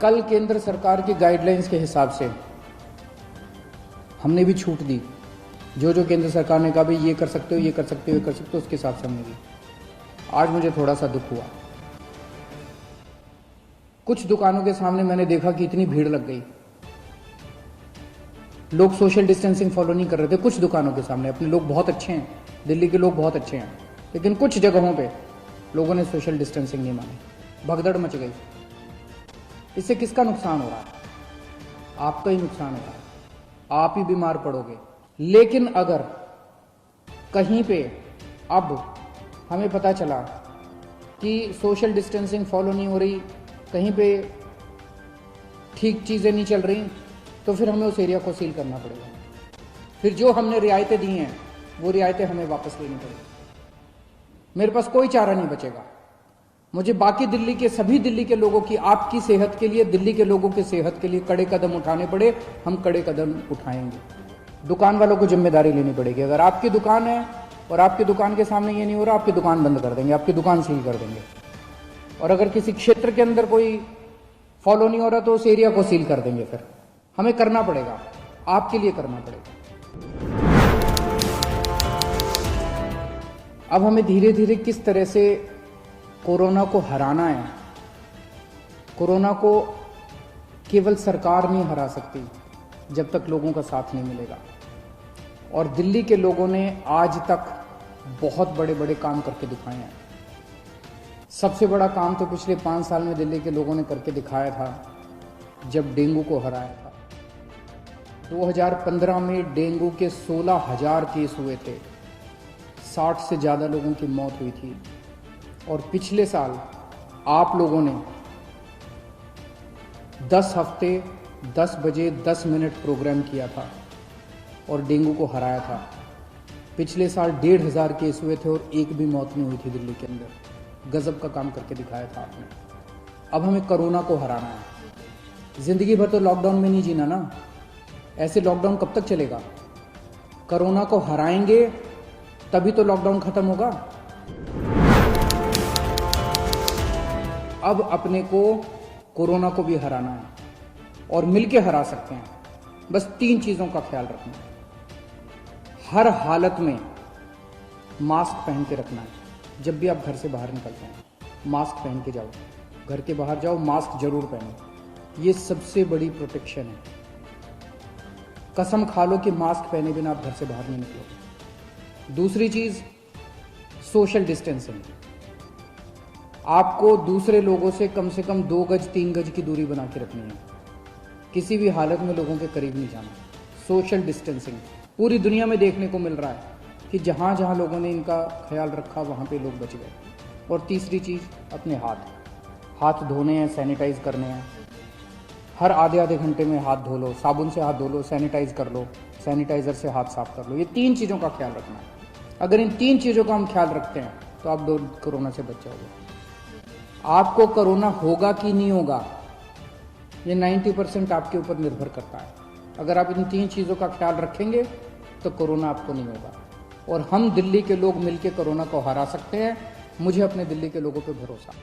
कल केंद्र सरकार की गाइडलाइंस के हिसाब से हमने भी छूट दी। जो जो केंद्र सरकार ने कहा भाई ये कर सकते हो, ये कर सकते हो, ये कर सकते हो, उसके हिसाब से हमने दी। आज मुझे थोड़ा सा दुख हुआ। कुछ दुकानों के सामने मैंने देखा कि इतनी भीड़ लग गई, लोग सोशल डिस्टेंसिंग फॉलो नहीं कर रहे थे। कुछ दुकानों के सामने अपने लोग बहुत अच्छे हैं, दिल्ली के लोग बहुत अच्छे हैं, लेकिन कुछ जगहों पे लोगों ने सोशल डिस्टेंसिंग नहीं मानी, भगदड़ मच गई। इससे किसका नुकसान हो रहा है? आपका ही नुकसान हो रहा है, आप ही बीमार पड़ोगे। लेकिन अगर कहीं पे अब हमें पता चला कि सोशल डिस्टेंसिंग फॉलो नहीं हो रही, कहीं पे ठीक चीज़ें नहीं चल रही, तो फिर हमें उस एरिया को सील करना पड़ेगा। फिर जो हमने रियायतें दी हैं वो रियायतें हमें वापस लेनी पड़ेगी। मेरे पास कोई चारा नहीं बचेगा। मुझे बाकी दिल्ली के सभी दिल्ली के लोगों की, आपकी सेहत के लिए, दिल्ली के लोगों की सेहत के लिए कड़े कदम उठाने पड़े, हम कड़े कदम उठाएंगे। दुकान वालों को जिम्मेदारी लेनी पड़ेगी। अगर आपकी दुकान है और आपकी दुकान के सामने ये नहीं हो रहा, आपकी दुकान बंद कर देंगे, आपकी दुकान सील कर देंगे। और अगर किसी क्षेत्र के अंदर कोई फॉलो नहीं हो रहा तो उस एरिया को सील कर देंगे। फिर हमें करना पड़ेगा, आपके लिए करना पड़ेगा। अब हमें धीरे धीरे किस तरह से कोरोना को हराना है। कोरोना को केवल सरकार नहीं हरा सकती जब तक लोगों का साथ नहीं मिलेगा। और दिल्ली के लोगों ने आज तक बहुत बड़े बड़े काम करके दिखाए हैं। सबसे बड़ा काम तो पिछले 5 साल में दिल्ली के लोगों ने करके दिखाया था जब डेंगू को हराया था। 2015 में डेंगू के 16,000 केस हुए थे, 60 से ज़्यादा लोगों की मौत हुई थी। और पिछले साल आप लोगों ने 10 हफ्ते 10 बजे 10 मिनट प्रोग्राम किया था और डेंगू को हराया था। पिछले साल 1,500 केस हुए थे और एक भी मौत नहीं हुई थी दिल्ली के अंदर। गजब का काम करके दिखाया था आपने। अब हमें कोरोना को हराना है। जिंदगी भर तो लॉकडाउन में नहीं जीना ना। ऐसे लॉकडाउन कब तक चलेगा? कोरोना को हराएंगे तभी तो लॉकडाउन खत्म होगा। अब अपने को कोरोना को भी हराना है और मिलके हरा सकते हैं। बस 3 चीजों का ख्याल रखना है। हर हालत में मास्क पहन के रखना है। जब भी आप घर से बाहर निकलते हैं मास्क पहन के जाओ। घर के बाहर जाओ, मास्क जरूर पहनो। ये सबसे बड़ी प्रोटेक्शन है। कसम खा लो कि मास्क पहने बिना आप घर से बाहर नहीं निकलोगे। दूसरी चीज, सोशल डिस्टेंसिंग। आपको दूसरे लोगों से कम 2 गज 3 गज की दूरी बना के रखनी है। किसी भी हालत में लोगों के करीब नहीं जाना। सोशल डिस्टेंसिंग पूरी दुनिया में देखने को मिल रहा है कि जहाँ जहाँ लोगों ने इनका ख्याल रखा वहाँ पे लोग बच गए। और तीसरी चीज़, अपने हाथ धोने हैं, सैनिटाइज करने हैं। हर आधे घंटे में हाथ धो लो, साबुन से हाथ धो लो, सैनिटाइज कर लो, सैनिटाइजर से हाथ साफ कर लो। ये 3 चीज़ों का ख्याल रखना है। अगर इन 3 चीज़ों का हम ख्याल रखते हैं तो आप कोरोना से बच जाओगे। आपको कोरोना होगा कि नहीं होगा, ये 90% आपके ऊपर निर्भर करता है। अगर आप इन 3 चीज़ों का ख्याल रखेंगे तो कोरोना आपको नहीं होगा। और हम दिल्ली के लोग मिलकर कोरोना को हरा सकते हैं। मुझे अपने दिल्ली के लोगों पे भरोसा है।